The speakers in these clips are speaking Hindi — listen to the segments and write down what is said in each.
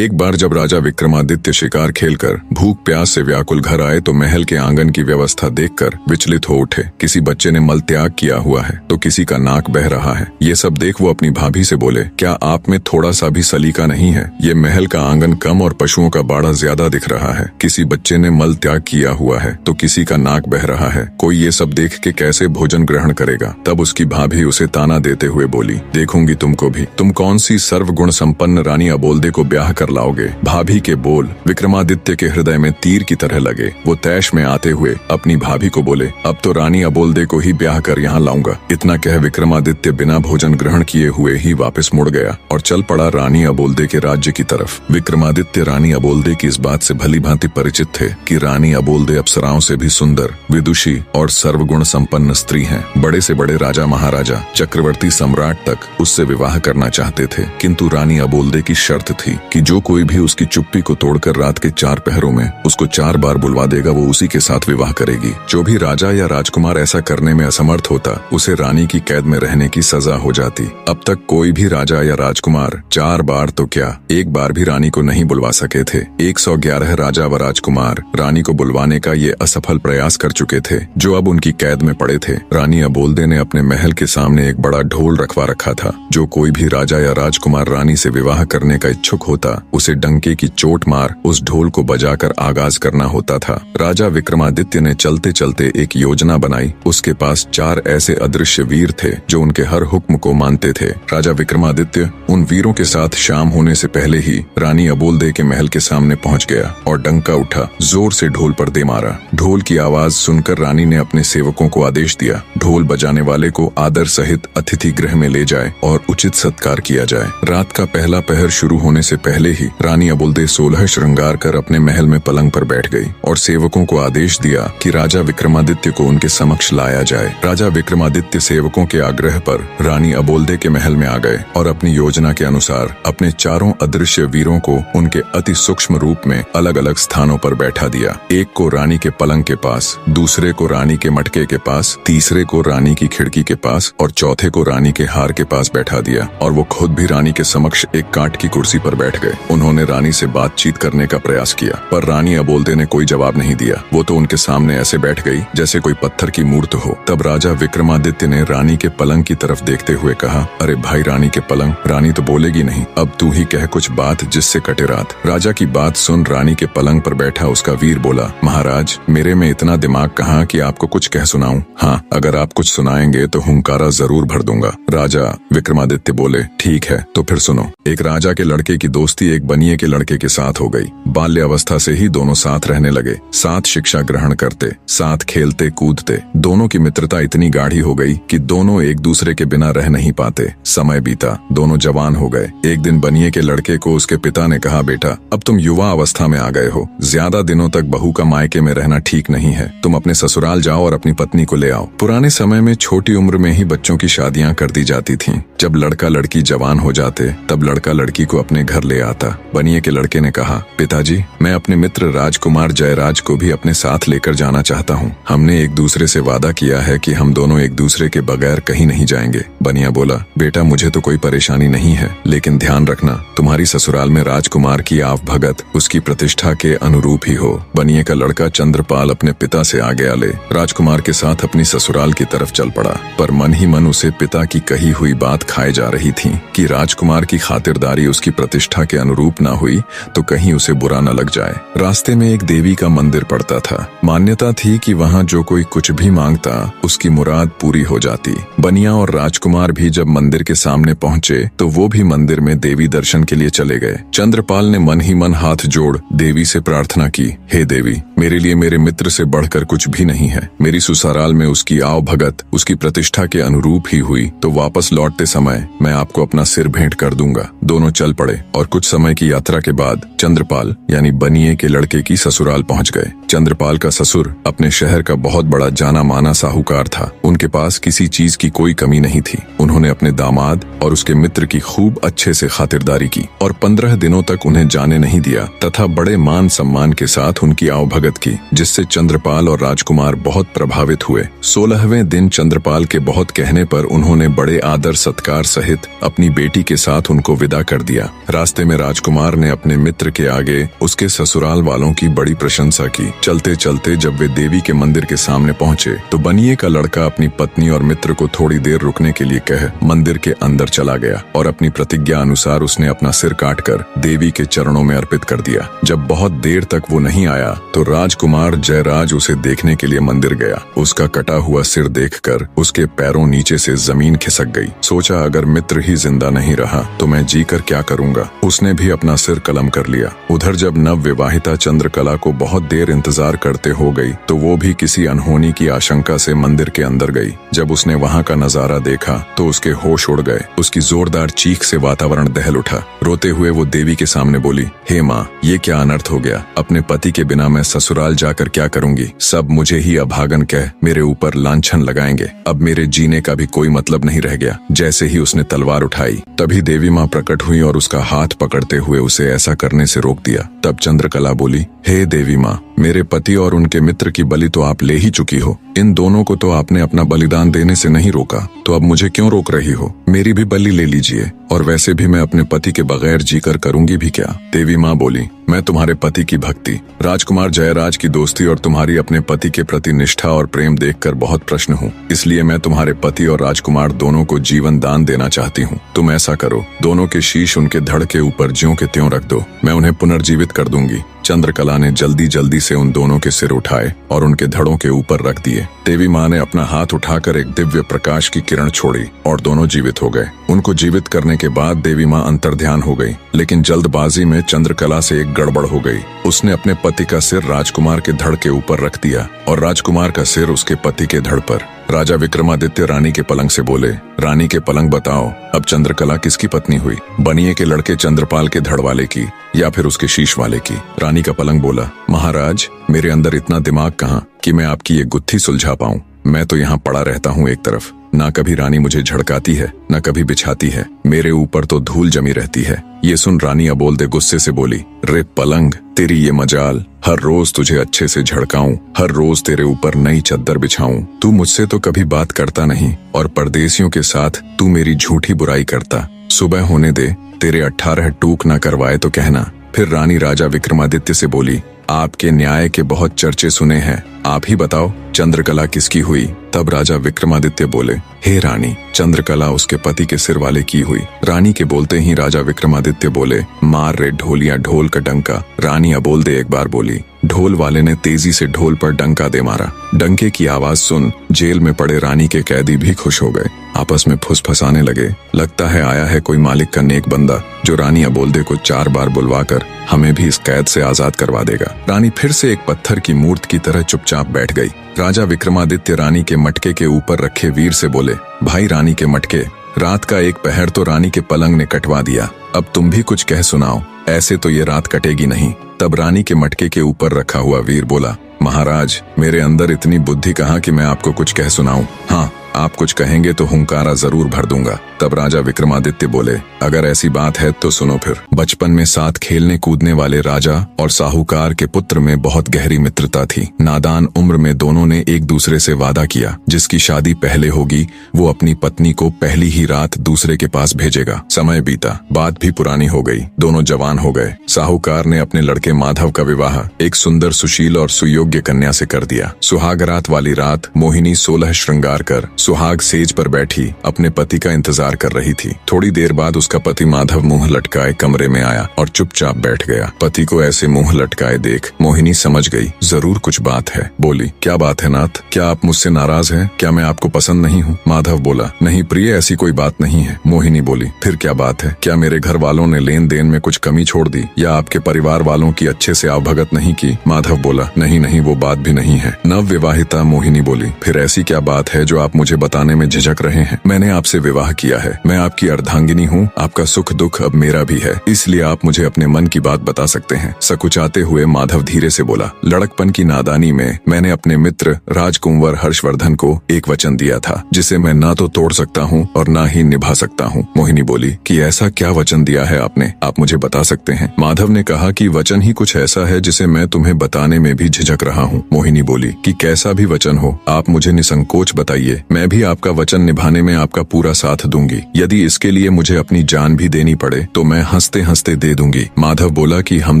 एक बार जब राजा विक्रमादित्य शिकार खेलकर भूख प्यास से व्याकुल घर आए तो महल के आंगन की व्यवस्था देखकर विचलित हो उठे। किसी बच्चे ने मल त्याग किया हुआ है तो किसी का नाक बह रहा है। ये सब देख वो अपनी भाभी से बोले, क्या आप में थोड़ा सा भी सलीका नहीं है? ये महल का आंगन कम और पशुओं का बाड़ा ज्यादा दिख रहा है। किसी बच्चे ने मल त्याग किया हुआ है तो किसी का नाक बह रहा है। कोई ये सब देख के कैसे भोजन ग्रहण करेगा? तब उसकी भाभी उसे ताना देते हुए बोली, देखूंगी तुमको भी, तुम कौन सी सर्वगुण संपन्न रानी अबोल्दे को ब्याह कर लाओगे? भाभी के बोल विक्रमादित्य के हृदय में तीर की तरह लगे। वो तैश में आते हुए अपनी भाभी को बोले, अब तो रानी अबोल्दे को ही ब्याह कर यहाँ लाऊंगा। इतना कह विक्रमादित्य बिना भोजन ग्रहण किए हुए ही वापस मुड़ गया और चल पड़ा रानी अबोल्दे के राज्य की तरफ। विक्रमादित्य रानी अबोल्दे की इस बात से भली भांति परिचित थे कि रानी अबोल्दे अप्सराओं से भी सुंदर, विदुषी और सर्वगुण संपन्न स्त्री हैं। बड़े से बड़े राजा महाराजा, चक्रवर्ती सम्राट तक उससे विवाह करना चाहते थे, किंतु रानी अबोल्दे की शर्त थी कि जो कोई भी उसकी चुप्पी को तोड़कर रात के 4 पहरों में उसको 4 बार बुलवा देगा, वो उसी के साथ विवाह करेगी। जो भी राजा या राजकुमार ऐसा करने में असमर्थ होता, उसे रानी की कैद में रहने की सजा हो जाती। अब तक कोई भी राजा या राजकुमार 4 बार तो क्या, 1 बार भी रानी को नहीं बुलवा सके थे। 111 राजा व राजकुमार रानी को बुलवाने का ये असफल प्रयास कर चुके थे, जो अब उनकी कैद में पड़े थे। रानी अबोल्दे ने अपने महल के सामने एक बड़ा ढोल रखवा रखा था। जो कोई भी राजा या राजकुमार रानी से विवाह करने का इच्छुक होता, उसे डंके की चोट मार उस ढोल को बजाकर आगाज करना होता था। राजा विक्रमादित्य ने चलते चलते एक योजना बनाई। उसके पास 4 ऐसे अदृश्य वीर थे जो उनके हर हुक्म को मानते थे। राजा विक्रमादित्य उन वीरों के साथ शाम होने से पहले ही रानी अबोल्दे के महल के सामने पहुंच गया और डंका उठा, जोर से ढोल पर दे मारा। ढोल की आवाज सुनकर रानी ने अपने सेवकों को आदेश दिया, ढोल बजाने वाले को आदर सहित अतिथि गृह में ले जाए और उचित सत्कार किया जाए। रात का पहला पहर शुरू होने से पहले ही रानी अबोल्दे 16 श्रृंगार कर अपने महल में पलंग पर बैठ गई और सेवकों को आदेश दिया कि राजा विक्रमादित्य को उनके समक्ष लाया जाए। राजा विक्रमादित्य सेवकों के आग्रह पर रानी अबोल्दे के महल में आ गए और अपनी योजना के अनुसार अपने 4 अदृश्य वीरों को उनके अति सूक्ष्म रूप में अलग अलग स्थानों पर बैठा दिया। एक को रानी के पलंग के पास, दूसरे को रानी के मटके के पास, तीसरे को रानी की खिड़की के पास और चौथे को रानी के हार के पास बैठा दिया और वो खुद भी रानी के समक्ष एक काठ की कुर्सी पर बैठ गए। उन्होंने रानी से बातचीत करने का प्रयास किया, पर रानी अबोल्दे ने कोई जवाब नहीं दिया। वो तो उनके सामने ऐसे बैठ गई जैसे कोई पत्थर की मूर्त हो। तब राजा विक्रमादित्य ने रानी के पलंग की तरफ देखते हुए कहा, अरे भाई रानी के पलंग, रानी तो बोलेगी नहीं, अब तू ही कह कुछ बात जिससे कटे रात। राजा की बात सुन रानी के पलंग पर बैठा उसका वीर बोला, महाराज मेरे में इतना दिमाग कहाँ कि आपको कुछ कह सुनाऊं? हाँ, अगर आप कुछ सुनाएंगे तो हुंकारा जरूर भर दूंगा। राजा विक्रमादित्य बोले, ठीक है तो फिर सुनो। एक राजा के लड़के की दोस्ती एक बनिए के लड़के के साथ हो गई। बाल्य अवस्था से ही दोनों साथ रहने लगे, साथ शिक्षा ग्रहण करते, साथ खेलते कूदते। दोनों की मित्रता इतनी गाढ़ी हो गई कि दोनों एक दूसरे के बिना रह नहीं पाते। समय बीता, दोनों जवान हो गए। एक दिन बनिए के लड़के को उसके पिता ने कहा, बेटा अब तुम युवा अवस्था में आ गए हो, ज्यादा दिनों तक बहू का मायके में रहना ठीक नहीं है। तुम अपने ससुराल जाओ और अपनी पत्नी को ले आओ। पुराने समय में छोटी उम्र में ही बच्चों की शादियां कर दी जाती थीं। जब लड़का लड़की जवान हो जाते तब लड़का लड़की को अपने घर ले आता। बनिए के लड़के ने कहा, पिताजी मैं अपने मित्र राजकुमार जयराज को भी अपने साथ लेकर जाना चाहता हूँ। हमने एक दूसरे से वादा किया है कि हम दोनों एक दूसरे के बगैर कहीं नहीं जाएंगे। बनिया बोला, बेटा मुझे तो कोई परेशानी नहीं है, लेकिन ध्यान रखना तुम्हारी ससुराल में राजकुमार की आव भगत उसकी प्रतिष्ठा के अनुरूप ही हो। बनिए का लड़का चंद्रपाल अपने पिता से आज्ञा ले राजकुमार के साथ अपनी ससुराल की तरफ चल पड़ा, पर मन ही मन उसे पिता की कही हुई बात खाए जा रही थी कि राजकुमार की खातिरदारी उसकी प्रतिष्ठा के अनुरूप न हुई तो कहीं उसे बुरा न लग जाए। रास्ते में एक देवी का मंदिर पड़ता था। मान्यता थी कि वहाँ जो कोई कुछ भी मांगता उसकी मुराद पूरी हो जाती। बनिया और राजकुमार भी जब मंदिर के सामने पहुँचे तो वो भी मंदिर में देवी दर्शन के लिए चले गए। चंद्रपाल ने मन ही मन हाथ जोड़ देवी से प्रार्थना की, हे देवी मेरे लिए मेरे मित्र से बढ़कर कुछ भी नहीं है। मेरी ससुराल में उसकी आव भगत उसकी प्रतिष्ठा के अनुरूप ही हुई तो वापस लौटते समय मैं आपको अपना सिर भेंट कर दूंगा। दोनों चल पड़े और कुछ समय की यात्रा के बाद चंद्रपाल यानी बनिए के लड़के की ससुराल पहुंच गए। चंद्रपाल का ससुर अपने शहर का बहुत बड़ा जाना माना साहूकार था। उनके पास किसी चीज की कोई कमी नहीं थी। उन्होंने अपने दामाद और उसके मित्र की खूब अच्छे से खातिरदारी की और 15 दिनों तक उन्हें जाने नहीं दिया तथा बड़े मान सम्मान के साथ उनकी आवभगत की, जिससे चंद्रपाल और राजकुमार बहुत प्रभावित हुए। 16वें दिन चंद्रपाल के बहुत कहने पर उन्होंने बड़े आदर सत्कार सहित अपनी बेटी के साथ उनको विदा कर दिया। रास्ते में राजकुमार राजकुमार ने अपने मित्र के आगे उसके ससुराल वालों की बड़ी प्रशंसा की। चलते चलते जब वे देवी के मंदिर के सामने पहुंचे तो बनिए का लड़का अपनी पत्नी और मित्र को थोड़ी देर रुकने के लिए कह मंदिर के अंदर चला गया और अपनी प्रतिज्ञा अनुसार उसने अपना सिर काटकर देवी के चरणों में अर्पित कर दिया। जब बहुत देर तक वो नहीं आया तो राजकुमार जयराज उसे देखने के लिए मंदिर गया। उसका कटा हुआ सिर देखकर उसके पैरों नीचे से जमीन खिसक गई। सोचा अगर मित्र ही जिंदा नहीं रहा तो मैं जीकर क्या करूंगा। उसने भी अपना सिर कलम कर लिया। उधर जब नव विवाहिता चंद्रकला को बहुत देर इंतजार करते हो गई तो वो भी किसी अनहोनी की आशंका से मंदिर के अंदर गई। जब उसने वहां का नजारा देखा तो उसके होश उड़ गए। उसकी जोरदार चीख से वातावरण दहल उठा। रोते हुए वो देवी के सामने बोली, हे माँ, ये क्या अनर्थ हो गया। अपने पति के बिना मैं ससुराल जाकर क्या करूंगी। सब मुझे ही अभागन कह मेरे ऊपर लांछन लगाएंगे। अब मेरे जीने का भी कोई मतलब नहीं रह गया। जैसे ही उसने तलवार उठाई तभी देवी माँ प्रकट हुई और उसका हाथ पकड़ते हुए उसे ऐसा करने से रोक दिया। तब चंद्रकला बोली, हे देवी माँ, मेरे पति और उनके मित्र की बलि तो आप ले ही चुकी हो। इन दोनों को तो आपने अपना बलिदान देने से नहीं रोका, तो अब मुझे क्यों रोक रही हो। मेरी भी बलि ले लीजिए। और वैसे भी मैं अपने पति के बगैर जीकर करूंगी भी क्या। देवी माँ बोली, मैं तुम्हारे पति की भक्ति, राजकुमार जयराज की दोस्ती और तुम्हारी अपने पति के प्रति निष्ठा और प्रेम देखकर बहुत प्रसन्न हूँ। इसलिए मैं तुम्हारे पति और राजकुमार दोनों को जीवन दान देना चाहती हूँ। तुम ऐसा करो, दोनों के शीश उनके धड़ के ऊपर ज्यों के त्यों रख दो। मैं उन्हें पुनर्जीवित कर दूंगी। चंद्रकला ने जल्दी जल्दी से उन दोनों के सिर उठाए और उनके धड़ों के ऊपर रख दिए। देवी माँ ने अपना हाथ उठाकर एक दिव्य प्रकाश की किरण छोड़ी और दोनों जीवित हो गए। उनको जीवित करने के बाद देवी माँ अंतर्ध्यान हो गई, लेकिन जल्दबाजी में चंद्रकला से एक गड़बड़ हो गई। उसने अपने पति का सिर राजकुमार के धड़ के ऊपर रख दिया और राजकुमार का सिर उसके पति के धड़ पर। राजा विक्रमादित्य रानी के पलंग से बोले, रानी के पलंग बताओ, अब चंद्रकला किसकी पत्नी हुई। बनिए के लड़के चंद्रपाल के धड़ वाले की या फिर उसके शीश वाले की। रानी का पलंग बोला, महाराज, मेरे अंदर इतना दिमाग कहाँ कि मैं आपकी ये गुत्थी सुलझा पाऊं। मैं तो यहाँ पड़ा रहता हूँ एक तरफ। ना कभी रानी मुझे झड़काती है, न कभी बिछाती है। मेरे ऊपर तो धूल जमी रहती है। ये सुन रानी अबोलदे गुस्से से बोली, रे पलंग, तेरी ये मजाल। हर रोज तुझे अच्छे से झड़काऊं, हर रोज तेरे ऊपर नई चद्दर बिछाऊं। तू मुझसे तो कभी बात करता नहीं और परदेसियों के साथ तू मेरी झूठी बुराई करता। सुबह होने दे, तेरे 18 टूक ना करवाए तो कहना। फिर रानी राजा विक्रमादित्य से बोली, आपके न्याय के बहुत चर्चे सुने हैं, आप ही बताओ चंद्रकला किसकी हुई। तब राजा विक्रमादित्य बोले, हे रानी, चंद्रकला उसके पति के सिर वाले की हुई। रानी के बोलते ही राजा विक्रमादित्य बोले, मार रे ढोलिया ढोल का डंका। रानी अबोलदे एक बार बोली। ढोल वाले ने तेजी से ढोल पर डंका दे मारा। डंके की आवाज सुन जेल में पड़े रानी के कैदी भी खुश हो गए। आपस में फुसफुसाने लगे, लगता है आया है कोई मालिक का नेक बंदा जो रानी अबोलदे को 4 बार बुलवाकर हमें भी इस कैद से आजाद करवा देगा। रानी फिर से एक पत्थर की मूर्त की तरह चुपचाप बैठ गई। राजा विक्रमादित्य रानी के मटके के ऊपर रखे वीर से बोले, भाई रानी के मटके, रात का एक पहर तो रानी के पलंग ने कटवा दिया, अब तुम भी कुछ कह सुनाओ, ऐसे तो ये रात कटेगी नहीं। तब रानी के मटके के ऊपर रखा हुआ वीर बोला, महाराज, मेरे अंदर इतनी बुद्धि कहाँ कि मैं आपको कुछ कह सुनाऊं। हाँ, आप कुछ कहेंगे तो हुंकारा जरूर भर दूंगा। तब राजा विक्रमादित्य बोले, अगर ऐसी बात है तो सुनो फिर। बचपन में साथ खेलने कूदने वाले राजा और साहूकार के पुत्र में बहुत गहरी मित्रता थी। नादान उम्र में दोनों ने एक दूसरे से वादा किया, जिसकी शादी पहले होगी वो अपनी पत्नी को पहली ही रात दूसरे के पास भेजेगा। समय बीता, बात भी पुरानी हो गई, दोनों जवान हो गए। साहूकार ने अपने लड़के माधव का विवाह एक सुंदर, सुशील और सुयोग्य कन्या से कर दिया। सुहागरात वाली रात मोहिनी 16 श्रृंगार कर सुहाग सेज पर बैठी अपने पति का इंतजार कर रही थी। थोड़ी देर बाद उसका पति माधव मुंह लटकाए कमरे में आया और चुपचाप बैठ गया। पति को ऐसे मुंह लटकाए देख मोहिनी समझ गई जरूर कुछ बात है। बोली, क्या बात है नाथ, क्या आप मुझसे नाराज हैं? क्या मैं आपको पसंद नहीं हूँ? माधव बोला, नहीं प्रिय, ऐसी कोई बात नहीं है। मोहिनी बोली, फिर क्या बात है? क्या मेरे घर वालों ने लेन देन में कुछ कमी छोड़ दी या आपके परिवार वालों की अच्छे से आवभगत नहीं की? माधव बोला, नहीं नहीं, वो बात भी नहीं है। नव विवाहिता मोहिनी बोली, फिर ऐसी क्या बात है जो आप मुझे बताने में झिझक रहे हैं? मैंने आपसे विवाह किया है, मैं आपकी अर्धांगिनी हूँ, आपका सुख दुख अब मेरा भी है, इसलिए आप मुझे अपने मन की बात बता सकते हैं। सकुचाते हुए माधव धीरे से बोला, लड़कपन की नादानी में मैंने अपने मित्र राजकुंवर हर्षवर्धन को एक वचन दिया था, जिसे मैं ना तो तोड़ सकता हूँ और ना ही निभा सकता हूँ। मोहिनी बोली कि ऐसा क्या वचन वचन दिया है आपने, आप मुझे बता सकते हैं? माधव ने कहा कि वचन ही कुछ ऐसा है जिसे मैं तुम्हें बताने में भी झिझक रहा हूँ। मोहिनी बोली कि कैसा भी वचन हो, आप मुझे निसंकोच बताइए, मैं भी आपका वचन निभाने में आपका पूरा साथ दूंगी। यदि इसके लिए मुझे अपनी जान भी देनी पड़े तो मैं हंसते हंसते दे दूंगी। माधव बोला कि हम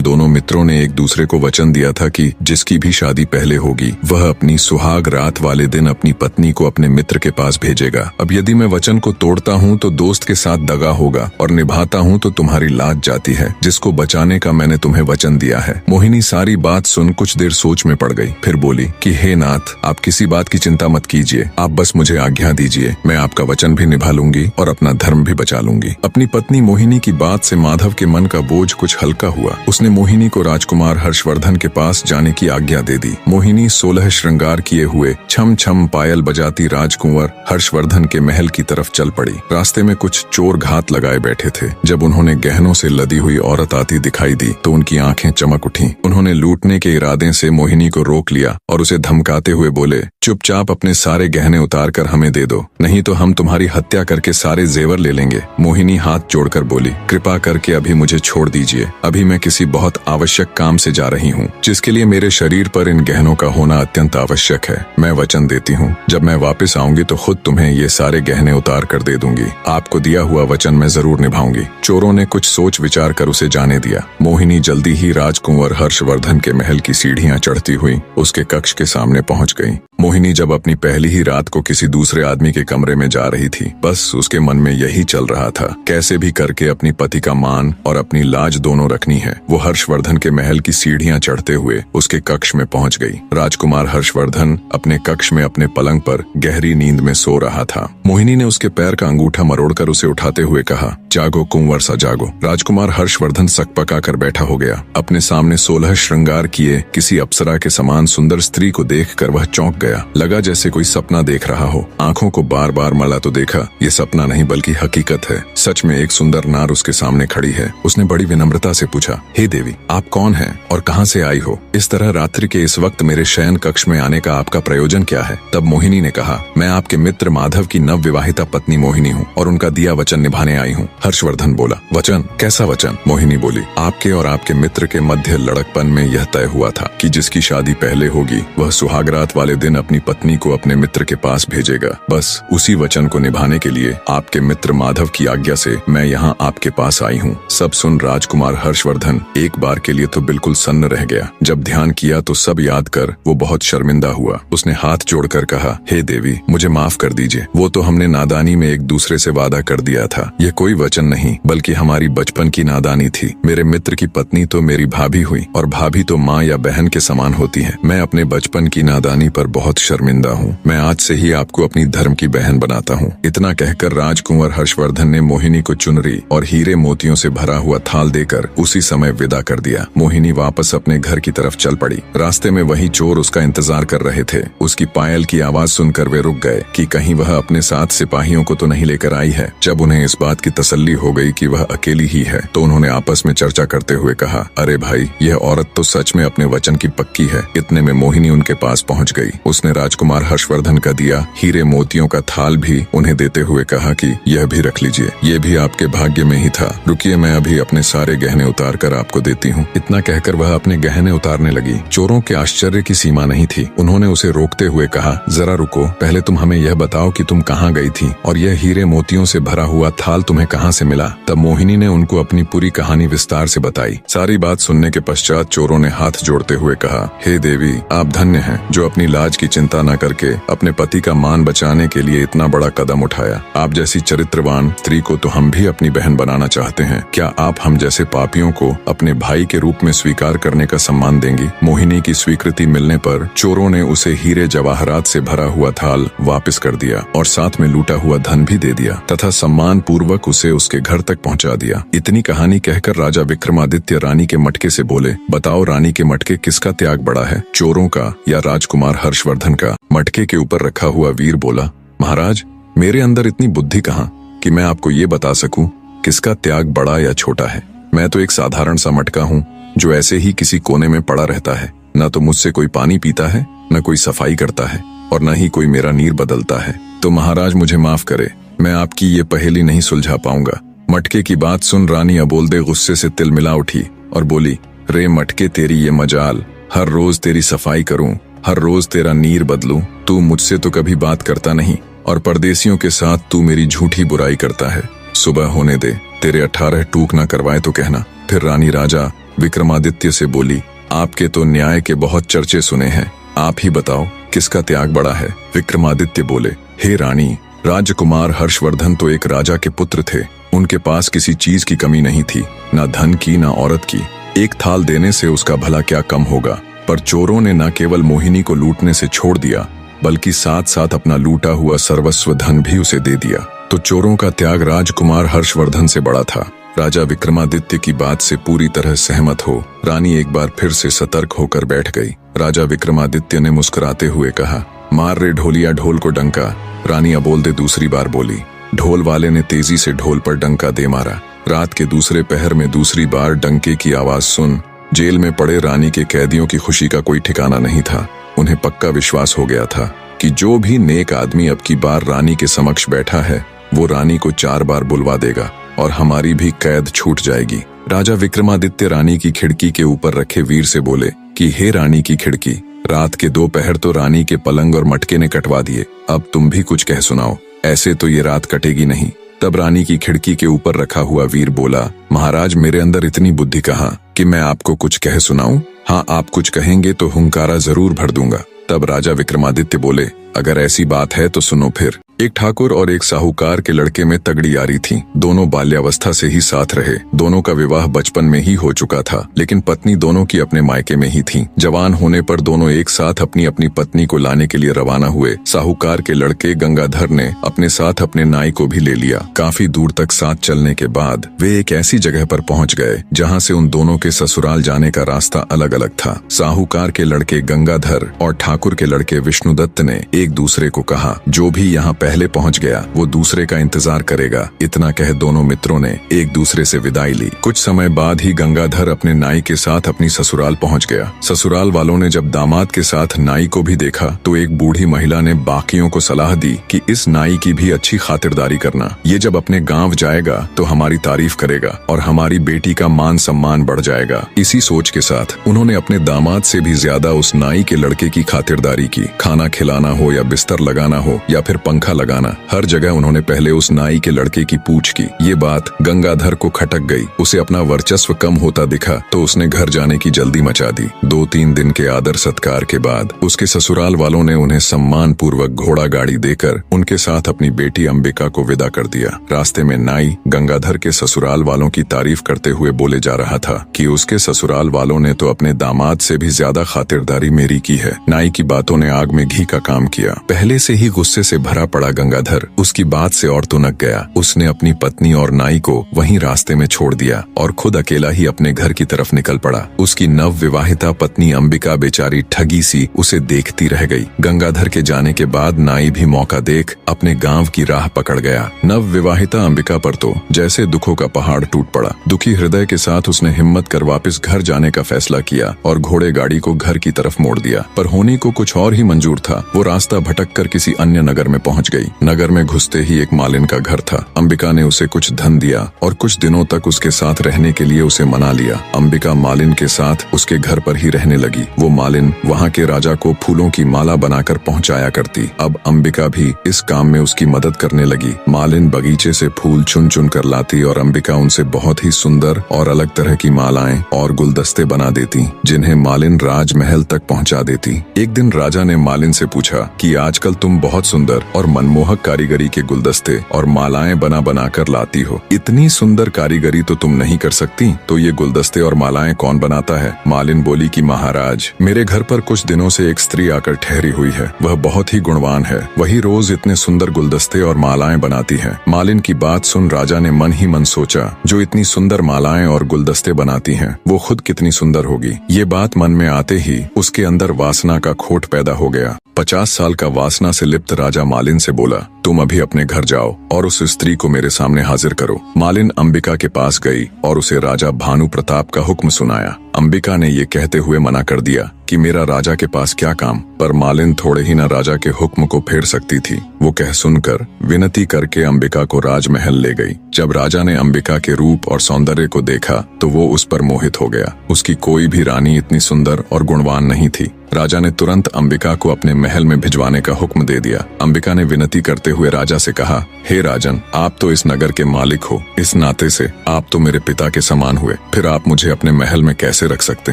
दोनों मित्रों ने एक दूसरे को वचन दिया था कि जिसकी भी शादी पहले होगी वह अपनी सुहाग रात वाले दिन अपनी पत्नी को अपने मित्र के पास भेजेगा। अब यदि मैं वचन को तोड़ता हूँ तो दोस्त के साथ दगा होगा और निभाता हूँ तो तुम्हारी लाज जाती है, जिसको बचाने का मैंने तुम्हें वचन दिया है। मोहिनी सारी बात सुन कुछ देर सोच में पड़ गई, फिर बोली कि हे नाथ, आप किसी बात की चिंता मत कीजिए, आप बस मुझे आज्ञा दीजिए, मैं आपका वचन भी निभा लूंगी और अपना धर्म भी बचा लूंगी। अपनी पत्नी मोहिनी की बात से माधव के मन का बोझ कुछ हल्का हुआ। उसने मोहिनी को राजकुमार हर्षवर्धन के पास जाने की आज्ञा दे दी। मोहिनी 16 श्रृंगार किए हुए छम छम पायल बजाती राजकुंवर हर्षवर्धन के महल की तरफ चल पड़ी। रास्ते में कुछ चोर घात लगाए बैठे थे। जब उन्होंने गहनों से लदी हुई औरत आती दिखाई दी तो उनकी आंखें चमक उठीं। उन्होंने लूटने के इरादे से मोहिनी को रोक लिया और उसे धमकाते हुए बोले, चुपचाप अपने सारे गहने उतार कर हमें दे दो, नहीं तो हम तुम्हारी हत्या करके सारे जेवर ले लेंगे। मोहिनी हाथ जोड़कर बोली, कृपा करके अभी मुझे छोड़ दीजिए, अभी मैं किसी बहुत आवश्यक काम से जा रही हूँ, जिसके लिए मेरे शरीर पर इन गहनों का होना अत्यंत आवश्यक है। मैं वचन देती हूँ, जब मैं वापस आऊंगी तो खुद तुम्हें ये सारे गहने उतार कर दे दूंगी। आपको दिया हुआ वचन मैं जरूर निभाऊंगी। चोरों ने कुछ सोच विचार कर उसे जाने दिया। मोहिनी जल्दी ही राजकुंवर हर्षवर्धन के महल की सीढ़ियां चढ़ती हुई उसके कक्ष के सामने पहुंच गई। मोहिनी जब अपनी पहली ही रात को किसी दूसरे आदमी के कमरे में जा रही थी, बस उसके मन में यही चल रहा था, कैसे भी करके अपनी पति का मान और अपनी लाज दोनों रखनी है। वो हर्षवर्धन के महल की सीढ़ियां चढ़ते हुए उसके कक्ष में पहुंच गई। राजकुमार हर्षवर्धन अपने कक्ष में अपने पलंग पर गहरी नींद में सो रहा था। मोहिनी ने उसके पैर का अंगूठा मरोड़कर उसे उठाते हुए कहा, जागो कुंवर सा जागो। राजकुमार हर्षवर्धन सकपका कर बैठा हो गया। अपने सामने 16 श्रृंगार किए किसी अप्सरा के समान सुंदर स्त्री को देखकर वह चौंक गया। लगा जैसे कोई सपना देख रहा हो। आंखों को बार बार मला तो देखा, ये सपना नहीं बल्कि हकीकत है। सच में एक सुंदर नार उसके सामने खड़ी है। उसने बड़ी विनम्रता से पूछा, हे देवी, आप कौन हैं और कहां से आई हो? इस तरह रात्रि के इस वक्त मेरे शयन कक्ष में आने का आपका प्रयोजन क्या है? तब मोहिनी ने कहा, मैं आपके मित्र माधव की नव विवाहिता पत्नी मोहिनी हूँ और उनका दिया वचन निभाने आई हूँ। हर्षवर्धन बोला, वचन? कैसा वचन? मोहिनी बोली, आपके और आपके मित्र के मध्य लड़कपन में यह तय हुआ था कि जिसकी शादी पहले होगी वह सुहागरात वाले दिन अपनी पत्नी को अपने मित्र के पास भेजेगा। बस उसी वचन को निभाने के लिए आपके मित्र माधव की आज्ञा से मैं यहाँ आपके पास आई हूँ। सब सुन राजकुमार हर्षवर्धन एक बार के लिए तो बिल्कुल सन्न रह गया। जब ध्यान किया तो सब याद कर वो बहुत शर्मिंदा हुआ। उसने हाथ जोड़कर कहा, हे देवी, मुझे माफ कर दीजिए। वो तो हमने नादानी में एक दूसरे से वादा कर दिया था। ये कोई वचन नहीं बल्कि हमारी बचपन की नादानी थी। मेरे मित्र की पत्नी तो मेरी भाभी हुई और भाभी तो माँ या बहन के समान होती है। मैं अपने बचपन की नादानी पर बहुत शर्मिंदा हूँ। मैं आज से ही आपको अपनी धर्म की बहन बनाता हूँ। इतना कहकर राजकुंवर हर्षवर्धन ने मोहिनी को चुनरी और हीरे मोतियों से भरा हुआ थाल देकर उसी समय विदा कर दिया। मोहिनी वापस अपने घर की तरफ चल पड़ी। रास्ते में वही चोर उसका इंतजार कर रहे थे। उसकी पायल की आवाज सुनकर वे रुक गए कि कहीं वह अपने साथ सिपाहियों को तो नहीं लेकर आई है। जब उन्हें इस बात की तसल्ली हो गई कि वह अकेली ही है तो उन्होंने आपस में चर्चा करते हुए कहा, अरे भाई, यह औरत तो सच में अपने वचन की पक्की है। इतने में मोहिनी उनके पास पहुंच गई। उसने राजकुमार हर्षवर्धन का दिया हीरे मोतियों का थाल भी उन्हें देते हुए कहा कि यह भी रख लीजिए, ये भी आपके भाग्य में ही था। रुकिए, मैं अभी अपने सारे गहने उतार कर आपको देती हूँ। इतना कहकर वह अपने गहने उतारने लगी। चोरों के आश्चर्य की सीमा नहीं थी। उन्होंने उसे रोकते हुए कहा, जरा रुको, पहले तुम हमें यह बताओ कि तुम कहाँ गई थी और यह हीरे मोतियों से भरा हुआ थाल तुम्हें कहाँ से मिला? तब मोहिनी ने उनको अपनी पूरी कहानी विस्तार से बताई। सारी बात सुनने के पश्चात चोरों ने हाथ जोड़ते हुए कहा, हे देवी, आप धन्य हैं जो अपनी लाज की चिंता न करके अपने पति का मान बचाने के लिए इतना बड़ा कदम उठाया। आप जैसी चरित्रवान स्त्री को तो हम भी अपनी बहन बनाना चाहते हैं। क्या आप हम जैसे पापियों को अपने भाई के रूप में स्वीकार करने का सम्मान देंगी? मोहिनी की स्वीकृति मिलने पर चोरों ने उसे हीरे जवाहरात से भरा हुआ थाल वापस कर दिया और साथ में लूटा हुआ धन भी दे दिया तथा सम्मान पूर्वक उसे उसके घर तक पहुंचा दिया। इतनी कहानी कहकर राजा विक्रमादित्य रानी के मटके से बोले, बताओ रानी के मटके किसका त्याग बड़ा है, चोरों का या राजकुमार हर्षवर्धन का? मटके के ऊपर रखा हुआ वीर बोला, महाराज, मेरे अंदर इतनी बुद्धि कहाँ कि मैं आपको ये बता सकूं किसका त्याग बड़ा या छोटा है। मैं तो एक साधारण सा मटका हूँ जो ऐसे ही किसी कोने में पड़ा रहता है। न तो मुझसे कोई पानी पीता है, न कोई सफाई करता है और न ही कोई मेरा नीर बदलता है। तो महाराज मुझे माफ करे, मैं आपकी ये पहेली नहीं सुलझा पाऊंगा। मटके की बात सुन रानी अबोलदे गुस्से से तिलमिला उठी और बोली, रे मटके, तेरी ये मजाल, हर रोज तेरी सफाई करूं, हर रोज तेरा नीर बदलूं, तू मुझसे तो कभी बात करता नहीं और परदेसियों के साथ तू मेरी झूठी बुराई करता है। सुबह होने दे, तेरे 18 टूक ना करवाए तो कहना। फिर रानी राजा विक्रमादित्य से बोली, आपके तो न्याय के बहुत चर्चे सुने हैं, आप ही बताओ किसका त्याग बड़ा है। विक्रमादित्य बोले, हे रानी, राजकुमार हर्षवर्धन तो एक राजा के पुत्र थे, उनके पास किसी चीज की कमी नहीं थी, ना धन की ना औरत की। एक थाल देने से उसका भला क्या कम होगा, पर चोरों ने न केवल मोहिनी को लूटने से छोड़ दिया बल्कि साथ साथ अपना लूटा हुआ सर्वस्व धन भी उसे दे दिया। तो चोरों का त्याग राजकुमार हर्षवर्धन से बड़ा था। राजा विक्रमादित्य की बात से पूरी तरह सहमत हो रानी एक बार फिर से सतर्क होकर बैठ गई। राजा विक्रमादित्य ने मुस्कुराते हुए कहा, मार रे ढोलिया ढोल को डंका। रानी अबोलदे दूसरी बार बोली। ढोल वाले ने तेजी से ढोल पर डंका दे मारा। रात के दूसरे पहर में दूसरी बार डंके की आवाज सुन जेल में पड़े रानी के कैदियों की खुशी का कोई ठिकाना नहीं था। उन्हें पक्का विश्वास हो गया था कि जो भी नेक आदमी अब की बार रानी के समक्ष बैठा है वो रानी को 4 बार बुलवा देगा और हमारी भी कैद छूट जाएगी। राजा विक्रमादित्य रानी की खिड़की के ऊपर रखे वीर से बोले कि हे रानी की खिड़की, रात के 2 पहर तो रानी के पलंग और मटके ने कटवा दिए, अब तुम भी कुछ कह सुनाओ, ऐसे तो ये रात कटेगी नहीं। तब रानी की खिड़की के ऊपर रखा हुआ वीर बोला, महाराज, मेरे अंदर इतनी बुद्धि कहाँ कि मैं आपको कुछ कह सुनाऊं? हाँ, आप कुछ कहेंगे तो हुंकारा जरूर भर दूंगा। तब राजा विक्रमादित्य बोले, अगर ऐसी बात है तो सुनो फिर। एक ठाकुर और एक साहूकार के लड़के में तगड़ी यारी थी। दोनों बाल्यावस्था से ही साथ रहे। दोनों का विवाह बचपन में ही हो चुका था, लेकिन पत्नी दोनों की अपने मायके में ही थी। जवान होने पर दोनों एक साथ अपनी अपनी पत्नी को लाने के लिए रवाना हुए। साहूकार के लड़के गंगाधर ने अपने साथ अपने नाई को भी ले लिया। काफी दूर तक साथ चलने के बाद वे एक ऐसी जगह पर पहुंच गए जहां से उन दोनों के ससुराल जाने का रास्ता अलग अलग था। साहूकार के लड़के गंगाधर और ठाकुर के लड़के विष्णुदत्त ने एक दूसरे को कहा, जो भी यहाँ पहले पहुंच गया वो दूसरे का इंतजार करेगा। इतना कह दोनों मित्रों ने एक दूसरे से विदाई ली। कुछ समय बाद ही गंगाधर अपने नाई के साथ अपनी ससुराल पहुंच गया। ससुराल वालों ने जब दामाद के साथ नाई को भी देखा तो एक बूढ़ी महिला ने बाकियों को सलाह दी कि इस नाई की भी अच्छी खातिरदारी करना, ये जब अपने गांव जाएगा तो हमारी तारीफ करेगा और हमारी बेटी का मान सम्मान बढ़ जाएगा। इसी सोच के साथ उन्होंने अपने दामाद से भी ज्यादा उस नाई के लड़के की खातिरदारी की। खाना खिलाना हो या बिस्तर लगाना हो या फिर पंखा लगाना, हर जगह उन्होंने पहले उस नाई के लड़के की पूछ की। ये बात गंगाधर को खटक गई। उसे अपना वर्चस्व कम होता दिखा तो उसने घर जाने की जल्दी मचा दी। 2-3 दिन के आदर सत्कार के बाद उसके ससुराल वालों ने उन्हें सम्मान पूर्वक घोड़ा गाड़ी देकर उनके साथ अपनी बेटी अंबिका को विदा कर दिया। रास्ते में नाई गंगाधर के ससुराल वालों की तारीफ करते हुए बोले जा रहा था कि उसके ससुराल वालों ने तो अपने दामाद से भी ज्यादा खातिरदारी मेरी की है। नाई की बातों ने आग में घी का काम किया। पहले से ही गुस्से से भरा पड़ा गंगाधर उसकी बात से और तुनक गया। उसने अपनी पत्नी और नाई को वहीं रास्ते में छोड़ दिया और खुद अकेला ही अपने घर की तरफ निकल पड़ा। उसकी नव विवाहिता पत्नी अंबिका बेचारी ठगी सी उसे देखती रह गई। गंगाधर के जाने के बाद नाई भी मौका देख अपने गांव की राह पकड़ गया। नव विवाहिता अंबिका पर तो जैसे दुखों का पहाड़ टूट पड़ा। दुखी हृदय के साथ उसने हिम्मत कर वापस घर जाने का फैसला किया और घोड़े गाड़ी को घर की तरफ मोड़ दिया। पर होनी को कुछ और ही मंजूर था। वो रास्ता भटक कर किसी अन्य नगर में पहुंच गई। नगर में घुसते ही एक मालिन का घर था। अंबिका ने उसे कुछ धन दिया और कुछ दिनों तक उसके साथ रहने के लिए उसे मना लिया। अंबिका मालिन के साथ उसके घर पर ही रहने लगी। वो मालिन वहाँ के राजा को फूलों की माला बनाकर पहुँचाया करती। अब अंबिका भी इस काम में उसकी मदद करने लगी। मालिन बगीचे से फूल चुन चुन कर लाती और अंबिका उनसे बहुत ही सुंदर और अलग तरह की मालाएं और गुलदस्ते बना देती, जिन्हें मालिन राजमहल तक पहुँचा देती। एक दिन राजा ने मालिन से पूछा कि आजकल तुम बहुत सुंदर और मनमोहक कारीगरी के गुलदस्ते और मालाएं बना बना कर लाती हो। इतनी सुंदर कारीगरी तो तुम नहीं कर सकती, तो ये गुलदस्ते और मालाएं कौन बनाता है? मालिन बोली कि महाराज, मेरे घर पर कुछ दिनों से एक स्त्री आकर ठहरी हुई है। वह बहुत ही गुणवान है। वही रोज इतने सुंदर गुलदस्ते और मालाएं बनाती है। मालिन की बात सुन राजा ने मन ही मन सोचा, जो इतनी सुंदर मालाएं और गुलदस्ते बनाती है वो खुद कितनी सुंदर होगी। ये बात मन में आते ही उसके अंदर वासना का खोट पैदा हो गया। 50 साल का वासना से लिप्त राजा मालिन से बोला, तुम अभी अपने घर जाओ और उस स्त्री को मेरे सामने हाजिर करो। मालिन अंबिका के पास गई और उसे राजा भानु प्रताप का हुक्म सुनाया। अंबिका ने ये कहते हुए मना कर दिया कि मेरा राजा के पास क्या काम, पर मालिन थोड़े ही न राजा के हुक्म को फेर सकती थी। वो कह सुनकर विनती करके अंबिका को राजमहल ले गई। जब राजा ने अंबिका के रूप और सौंदर्य को देखा तो वो उस पर मोहित हो गया। उसकी कोई भी रानी इतनी सुंदर और गुणवान नहीं थी। राजा ने तुरंत अंबिका को अपने महल में भिजवाने का हुक्म दे दिया। अंबिका ने विनती करते हुए राजा से कहा, हे राजन, आप तो इस नगर के मालिक हो, इस नाते से आप तो मेरे पिता के समान हुए, फिर आप मुझे अपने महल में कैसे रख सकते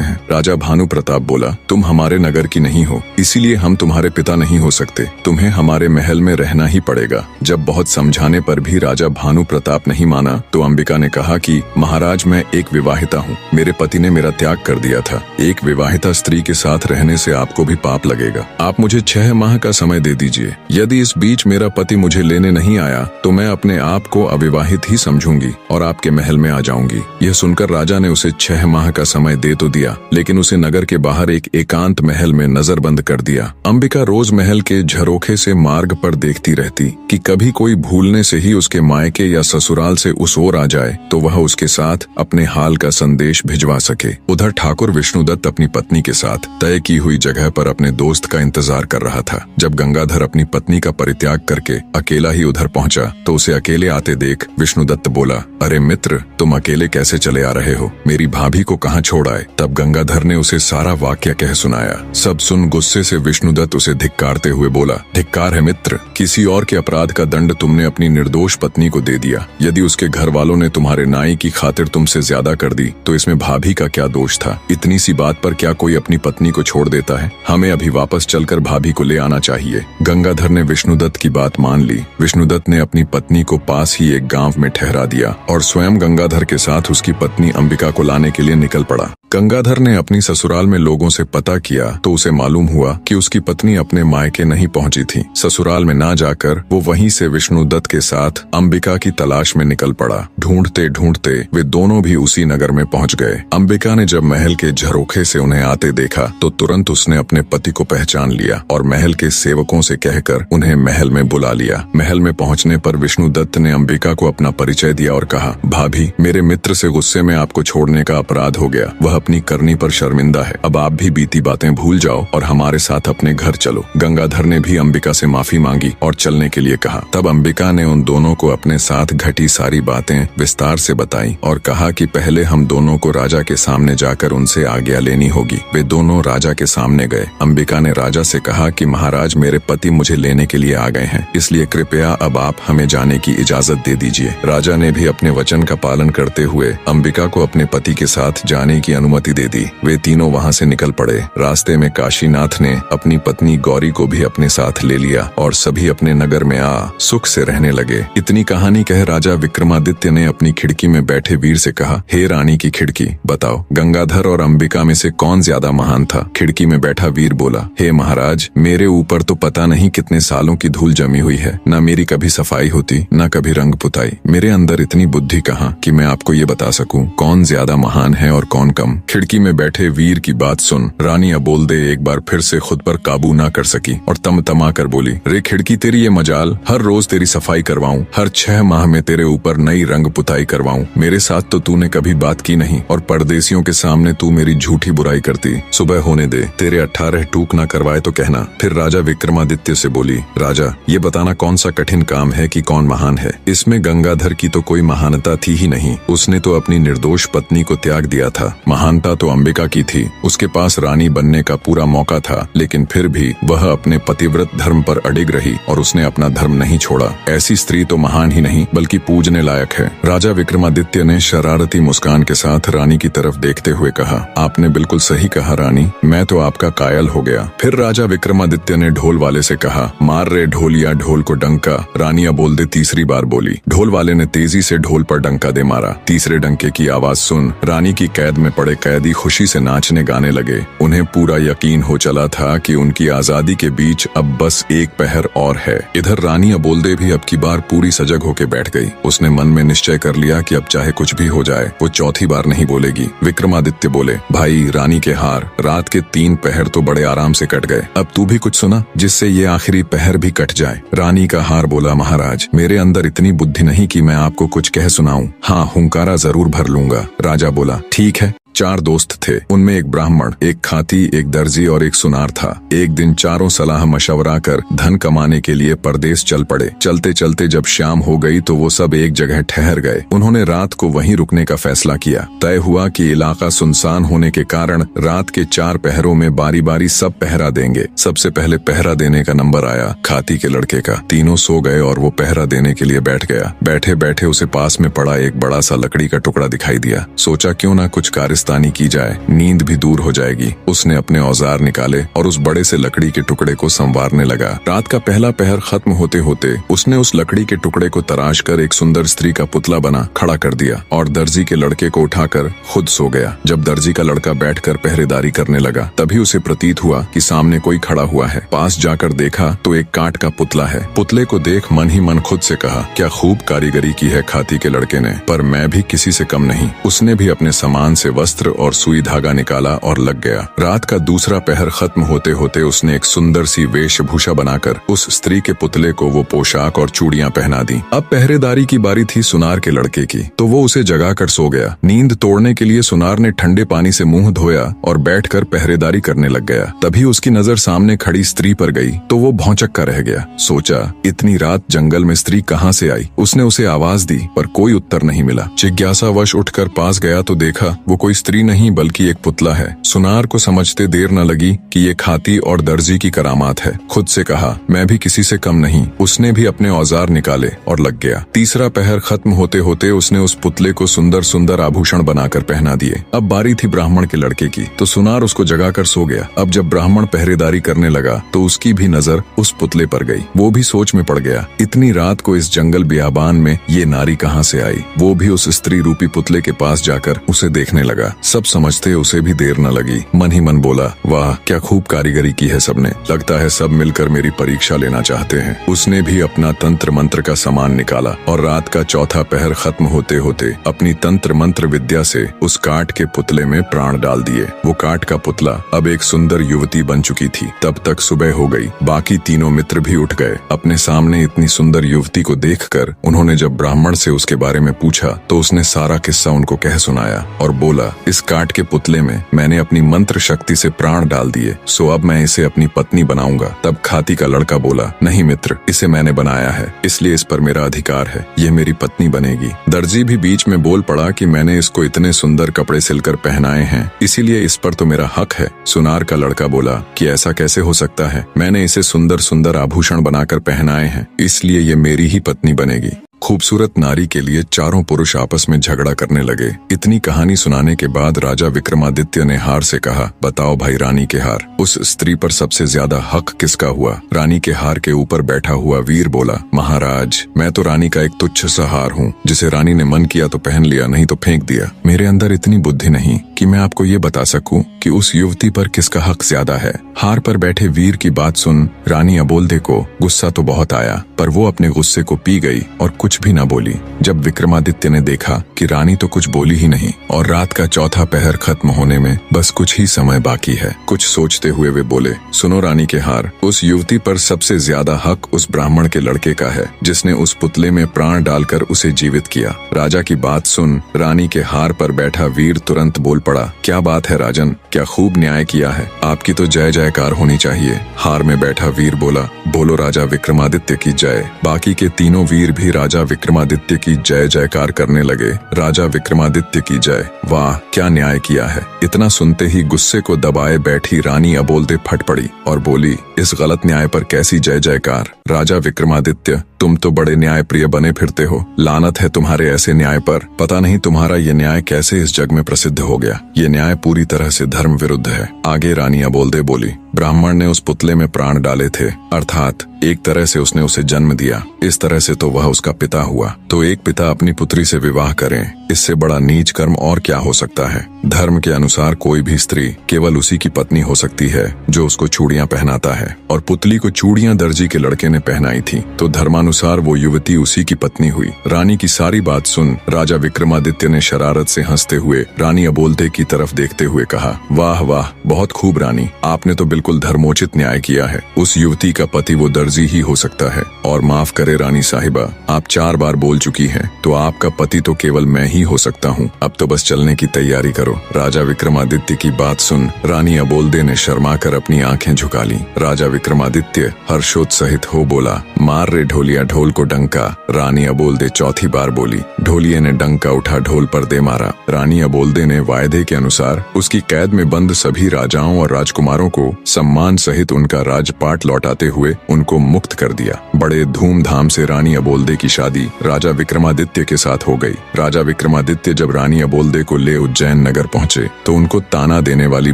हैं? राजा भानु प्रताप बोला, तुम हमारे नगर की नहीं हो, इसीलिए हम तुम्हारे पिता नहीं हो सकते। तुम्हें हमारे महल में रहना ही पड़ेगा। जब बहुत समझाने पर भी राजा भानु प्रताप नहीं माना तो अंबिका ने कहा कि महाराज, मैं एक विवाहिता हूँ, मेरे पति ने मेरा त्याग कर दिया था। एक विवाहिता स्त्री के साथ रहने से आपको भी पाप लगेगा। आप मुझे 6 माह का समय दे दीजिए। यदि इस बीच मेरा पति मुझे लेने नहीं आया तो मैं अपने आप को अविवाहित ही समझूंगी और आपके महल में आ जाऊंगी। यह सुनकर राजा ने उसे 6 माह का समय दे तो दिया, लेकिन उसे नगर के बाहर एक एकांत महल में नजरबंद कर दिया। अंबिका रोज महल के झरोखे से मार्ग पर देखती रहती कि कभी कोई भूलने से ही उसके मायके या ससुराल से उस ओर आ जाए तो वह उसके साथ अपने हाल का संदेश भिजवा सके। उधर ठाकुर विष्णुदत्त अपनी पत्नी के साथ तय की हुई जगह पर अपने दोस्त का इंतजार कर रहा था। जब गंगाधर अपनी पत्नी का परित्याग करके अकेला ही उधर पहुंचा तो उसे अकेले आते देख विष्णुदत्त बोला, अरे मित्र, तुम अकेले कैसे चले आ रहे हो? मेरी भाभी को कहाँ छोड़ आए? तब गंगाधर ने उसे सारा वाक्य कह सुनाया। सब सुन गुस्से से विष्णुदत्त उसे धिक्कारते हुए बोला, धिक्कार है मित्र, किसी और के अपराध का दंड तुमने अपनी निर्दोष पत्नी को दे दिया। यदि उसके घर वालों ने तुम्हारे नाई की खातिर तुमसे ज्यादा कर दी तो इसमें भाभी का क्या दोष था? इतनी सी बात पर क्या कोई अपनी पत्नी को छोड़ देता है? हमें अभी वापस चलकर भाभी को ले आना चाहिए। गंगाधर ने विष्णुदत्त की बात मान ली। विष्णुदत्त ने अपनी पत्नी को पास ही एक गांव में ठहरा दिया और स्वयं गंगाधर के साथ उसकी पत्नी अंबिका को लाने के लिए निकल पड़ा। गंगाधर ने अपनी ससुराल में लोगों से पता किया तो उसे मालूम हुआ कि उसकी पत्नी अपने मायके नहीं पहुंची थी। ससुराल में ना जाकर वो वहीं से विष्णुदत्त के साथ अंबिका की तलाश में निकल पड़ा। ढूंढते ढूंढते वे दोनों भी उसी नगर में पहुंच गए। अंबिका ने जब महल के झरोखे से उन्हें आते देखा तो तुरंत उसने अपने पति को पहचान लिया और महल के सेवकों से कहकर उन्हें महल में बुला लिया। महल में पहुंचने पर विष्णुदत्त ने अंबिका को अपना परिचय दिया और कहा, भाभी, मेरे मित्र से गुस्से में आपको छोड़ने का अपराध हो गया। वह अपनी करनी पर शर्मिंदा है। अब आप भी बीती बातें भूल जाओ और हमारे साथ अपने घर चलो। गंगाधर ने भी अंबिका से माफी मांगी और चलने के लिए कहा। तब अंबिका ने उन दोनों को अपने साथ घटी सारी बातें विस्तार से बताई और कहा कि पहले हम दोनों को राजा के सामने जाकर उनसे आज्ञा लेनी होगी। वे दोनों राजा के सामने गए। अंबिका ने राजा से कहा कि महाराज, मेरे पति मुझे लेने के लिए आ गए हैं, इसलिए कृपया अब आप हमें जाने की इजाजत दे दीजिए। राजा ने भी अपने वचन का पालन करते हुए अंबिका को अपने पति के साथ जाने की अनुमति दे दी। वे तीनों वहां से निकल पड़े। रास्ते में काशीनाथ ने अपनी पत्नी गौरी को भी अपने साथ ले लिया और सभी अपने नगर में आ सुख से रहने लगे। इतनी कहानी कह राजा विक्रमादित्य ने अपनी खिड़की में बैठे वीर से कहा, हे रानी की खिड़की, बताओ गंगाधर और अंबिका में से कौन ज्यादा महान था? खिड़की में बैठा वीर बोला, हे महाराज, मेरे ऊपर तो पता नहीं कितने सालों की धूल जमी हुई है। न मेरी कभी सफाई होती, न कभी रंग पुताई। मेरे अंदर इतनी बुद्धि कहाँ कि मैं आपको ये बता सकूं कौन ज्यादा महान है और कौन कम। खिड़की में बैठे वीर की बात सुन रानी अबोलदे एक बार फिर से खुद पर काबू ना कर सकी और तमा कर बोली, रे खिड़की, तेरी ये मजाल, हर रोज तेरी सफाई करवाऊं, हर 6 माह में तेरे ऊपर नई रंग पुताई करवाऊं। मेरे साथ तो तूने कभी बात की नहीं और परदेसियों के सामने तू मेरी झूठी बुराई करती। सुबह होने दे, तेरे 18 टूक ना करवाए तो कहना। फिर राजा विक्रमादित्य से बोली, राजा, ये बताना कौन सा कठिन काम है कि कौन महान है? इसमें गंगाधर की तो कोई महानता थी ही नहीं। उसने तो अपनी निर्दोष पत्नी को त्याग दिया था। महानता तो अंबिका की थी। उसके पास रानी बनने का पूरा मौका था, लेकिन फिर भी वह अपने पतिव्रत धर्म पर अडिग रही और उसने अपना धर्म नहीं छोड़ा। ऐसी स्त्री तो महान ही नहीं बल्कि पूजने लायक है। राजा विक्रमादित्य ने शरारती मुस्कान के साथ रानी की तरफ देखते हुए कहा, आपने बिल्कुल सही कहा रानी, मैं तो आपका कायल हो गया। फिर राजा विक्रमादित्य ने ढोल वाले से कहा, मार रे ढोलिया ढोल को डंका। रानी अबोलदे तीसरी बार बोली। ढोल वाले ने तेजी से ढोल पर डंका दे मारा। तीसरे डंके की आवाज सुन रानी की कैद में पड़े कैदी खुशी से नाचने गाने लगे। उन्हें पूरा यकीन हो चला था कि उनकी आजादी के बीच अब बस एक पहर और है। इधर रानी अबोल्दे भी अब की बार पूरी सजग होके बैठ गई। उसने मन में निश्चय कर लिया कि अब चाहे कुछ भी हो जाए वो चौथी बार नहीं बोलेगी। विक्रमादित्य बोले, भाई रानी के हार, रात के 3 पहर तो बड़े आराम से कट गए, अब तू भी कुछ सुना जिससे ये आखिरी पहर भी कट जाए। रानी का हार बोला, महाराज मेरे अंदर इतनी बुद्धि नहीं कि मैं आपको कुछ कह सुनाऊं। हाँ, हुंकारा जरूर भर लूंगा। राजा बोला, ठीक है। 4 दोस्त थे, उनमें एक ब्राह्मण, एक खाती, एक दर्जी और एक सुनार था। एक दिन चारों सलाह मशवरा कर धन कमाने के लिए परदेश चल पड़े। चलते चलते जब शाम हो गई तो वो सब एक जगह ठहर गए। उन्होंने रात को वहीं रुकने का फैसला किया। तय हुआ कि इलाका सुनसान होने के कारण रात के 4 पहरों में बारी बारी सब पहरा देंगे। सबसे पहले पहरा देने का नंबर आया खाती के लड़के का। तीनों सो गए और वो पहरा देने के लिए बैठ गया। बैठे बैठे उसे पास में पड़ा एक बड़ा सा लकड़ी का टुकड़ा दिखाई दिया। सोचा क्यों ना कुछ कारिस्तानी की जाए, नींद भी दूर हो जाएगी। उसने अपने औजार निकाले और उस बड़े से लकड़ी के टुकड़े को संवारने लगा। रात का पहला पहर खत्म होते होते उसने उस लकड़ी के टुकड़े को तराश कर एक सुंदर स्त्री का पुतला बना खड़ा कर दिया और दर्जी के लड़के को उठाकर खुद सो गया। जब दर्जी का लड़का बैठकर पहरेदारी करने लगा तभी उसे प्रतीत हुआ कि सामने कोई खड़ा हुआ है। पास जाकर देखा तो एक काठ का पुतला है। पुतले को देख मन ही मन खुद से कहा, क्या खूब कारीगरी की है खाती के लड़के ने, पर मैं भी किसी से कम नहीं। उसने भी अपने सामान से वस्त्र और सुई धागा निकाला और लग गया। रात का दूसरा पहर खत्म होते होते उसने एक सुंदर सी वेशभूषा बनाकर उस स्त्री के पुतले को वो पोशाक और चूड़ियां पहना दी। अब पहरेदारी की बारी थी सुनार के लड़के की, तो वो उसे जगाकर सो गया। नींद तोड़ने के लिए सुनार ने ठंडे पानी से मुंह धोया और बैठकर पहरेदारी करने लग गया। तभी उसकी नजर सामने खड़ी स्त्री पर गई तो वो भौंचक्का रह गया। सोचा, इतनी रात जंगल में स्त्री कहाँ से आई। उसने उसे आवाज दी पर कोई उत्तर नहीं मिला। जिज्ञासावश उठकर पास गया तो देखा वो कोई स्त्री नहीं बल्कि एक पुतला है। सुनार को समझते देर न लगी कि ये खाती और दर्जी की करामात है। खुद से कहा, मैं भी किसी से कम नहीं। उसने भी अपने औजार निकाले और लग गया। तीसरा पहर खत्म होते होते उसने उस पुतले को सुंदर सुंदर आभूषण बनाकर पहना दिए। अब बारी थी ब्राह्मण के लड़के की, तो सुनार उसको जगाकर सो गया। अब जब ब्राह्मण पहरेदारी करने लगा तो उसकी भी नजर उस पुतले पर गई। वो भी सोच में पड़ गया, इतनी रात को इस जंगल बियाबान में ये नारी कहाँ से आई। वो भी उस स्त्री रूपी पुतले के पास जाकर उसे देखने लगा। सब समझते उसे भी देर न लगी। मन ही मन बोला, वाह क्या खूब कारीगरी की है सबने, लगता है सब मिलकर मेरी परीक्षा लेना चाहते हैं। उसने भी अपना तंत्र मंत्र का सामान निकाला और रात का चौथा पहर खत्म होते होते अपनी तंत्र मंत्र विद्या से उस काठ के पुतले में प्राण डाल दिए। वो काठ का पुतला अब एक सुंदर युवती बन चुकी थी। तब तक सुबह हो गई। बाकी तीनों मित्र भी उठ गए। अपने सामने इतनी सुंदर युवती को देखकर उन्होंने जब ब्राह्मण से उसके बारे में पूछा तो उसने सारा किस्सा उनको कह सुनाया और बोला, इस काठ के पुतले में मैंने अपनी मंत्र शक्ति से प्राण डाल दिए, सो अब मैं इसे अपनी पत्नी बनाऊंगा। तब खाती का लड़का बोला, नहीं मित्र, इसे मैंने बनाया है, इसलिए इस पर मेरा अधिकार है, ये मेरी पत्नी बनेगी। दर्जी भी बीच में बोल पड़ा कि मैंने इसको इतने सुंदर कपड़े सिलकर पहनाए हैं, इसीलिए इस पर तो मेरा हक है। सुनार का लड़का बोला कि ऐसा कैसे हो सकता है, मैंने इसे सुंदर सुंदर आभूषण बनाकर पहनाए हैं, इसलिए ये मेरी ही पत्नी बनेगी। खूबसूरत नारी के लिए चारों पुरुष आपस में झगड़ा करने लगे। इतनी कहानी सुनाने के बाद राजा विक्रमादित्य ने हार से कहा, बताओ भाई रानी के हार, उस स्त्री पर सबसे ज्यादा हक किसका हुआ। रानी के हार के ऊपर बैठा हुआ वीर बोला, महाराज मैं तो रानी का एक तुच्छ सा हार हूँ, जिसे रानी ने मन किया तो पहन लिया, नहीं तो फेंक दिया। मेरे अंदर इतनी बुद्धि नहीं कि मैं आपको ये बता सकूं कि उस युवती पर किसका हक ज्यादा है। हार पर बैठे वीर की बात सुन रानी अबोल्दे को गुस्सा तो बहुत आया, पर वो अपने गुस्से को पी गई और कुछ भी न बोली। जब विक्रमादित्य ने देखा कि रानी तो कुछ बोली ही नहीं और रात का चौथा पहर खत्म होने में बस कुछ ही समय बाकी है, कुछ सोचते हुए वे बोले, सुनो रानी के हार, उस युवती पर सबसे ज्यादा हक उस ब्राह्मण के लड़के का है, जिसने उस पुतले में प्राण डालकर उसे जीवित किया। राजा की बात सुन रानी के हार पर बैठा वीर तुरंत बोल पड़ा, क्या बात है राजन, क्या खूब न्याय किया है, आपकी तो जय जयकार होनी चाहिए। हार में बैठा वीर बोला, बोलो राजा विक्रमादित्य की जय। बाकी के तीनों वीर भी राजा विक्रमादित्य की जय जयकार करने लगे। राजा विक्रमादित्य की जय, वाह क्या न्याय किया है। इतना सुनते ही गुस्से को दबाए बैठी रानी अबोल्दे फट पड़ी और बोली, इस गलत न्याय पर कैसी जय जयकार। राजा विक्रमादित्य तुम तो बड़े न्याय प्रिय बने फिरते हो, लानत है तुम्हारे ऐसे न्याय पर। पता नहीं तुम्हारा ये न्याय कैसे इस जग में प्रसिद्ध हो गया। ये न्याय पूरी तरह से धर्म विरुद्ध है। आगे रानी अबोल्दे बोली, ब्राह्मण ने उस पुतले में प्राण डाले थे, अर्थात एक तरह से उसने उसे जन्म दिया। इस तरह से तो वह उसका पिता हुआ। तो एक पिता अपनी पुत्री से विवाह करें, इससे बड़ा नीच कर्म और क्या हो सकता है। धर्म के अनुसार कोई भी स्त्री केवल उसी की पत्नी हो सकती है जो उसको चूड़ियां पहनाता है, और पुतली को चूड़ियां दर्जी के लड़के ने पहनाई थी, तो धर्मानुसार वो युवती उसी की पत्नी हुई। रानी की सारी बात सुन राजा विक्रमादित्य ने शरारत से हंसते हुए रानी अबोलते की तरफ देखते हुए कहा, वाह वाह, बहुत खूब रानी, आपने तो बिल्कुल धर्मोचित न्याय किया है। उस युवती का पति वो दर्जी ही हो सकता है। और माफ करे रानी साहिबा, आप 4 बार बोल चुकी हैं, तो आपका पति तो केवल मैं ही हो सकता हूँ। अब तो बस चलने की तैयारी करो। राजा विक्रमादित्य की बात सुन रानी अबोलदे ने शर्मा कर अपनी आंखें झुका ली। राजा विक्रमादित्य हर्षोत्साहित हो बोला, मार रे ढोलिया ढोल को डंका। रानी अबोलदे चौथी बार बोली। ढोलिये ने डंका उठा ढोल पर दे मारा। रानी अबोलदे ने वायदे के अनुसार उसकी कैद में बंद सभी राजाओं और राजकुमारों को सम्मान सहित उनका राजपाट लौटाते हुए उनको मुक्त कर दिया। बड़े धूमधाम से रानी अबोलदे की शादी राजा विक्रमादित्य के साथ हो गई। राजा विक्रमादित्य जब रानी अबोलदे को ले उज्जैन नगर पहुंचे तो उनको ताना देने वाली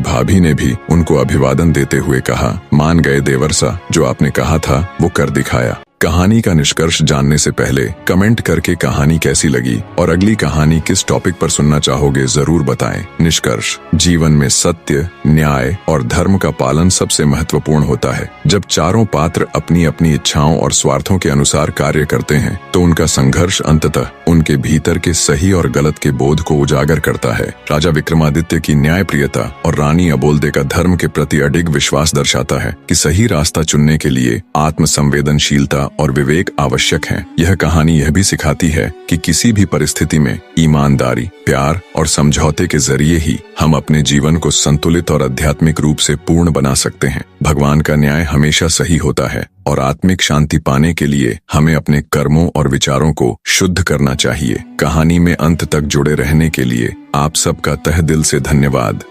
भाभी ने भी उनको अभिवादन देते हुए कहा, मान गए देवरसा, जो आपने कहा था वो कर दिखाया। कहानी का निष्कर्ष जानने से पहले कमेंट करके कहानी कैसी लगी और अगली कहानी किस टॉपिक पर सुनना चाहोगे जरूर बताएं। निष्कर्ष, जीवन में सत्य, न्याय और धर्म का पालन सबसे महत्वपूर्ण होता है। जब चारों पात्र अपनी अपनी इच्छाओं और स्वार्थों के अनुसार कार्य करते हैं तो उनका संघर्ष अंततः उनके भीतर के सही और गलत के बोध को उजागर करता है। राजा विक्रमादित्य की न्यायप्रियता और रानी अबोलदे का धर्म के प्रति अडिग विश्वास दर्शाता है कि सही रास्ता चुनने के लिए आत्मसंवेदनशीलता और विवेक आवश्यक है। यह कहानी यह भी सिखाती है कि किसी भी परिस्थिति में ईमानदारी, प्यार और समझौते के जरिए ही हम अपने जीवन को संतुलित और आध्यात्मिक रूप से पूर्ण बना सकते हैं। भगवान का न्याय हमेशा सही होता है और आत्मिक शांति पाने के लिए हमें अपने कर्मों और विचारों को शुद्ध करना चाहिए। कहानी में अंत तक जुड़े रहने के लिए आप सबका तहे दिल से धन्यवाद।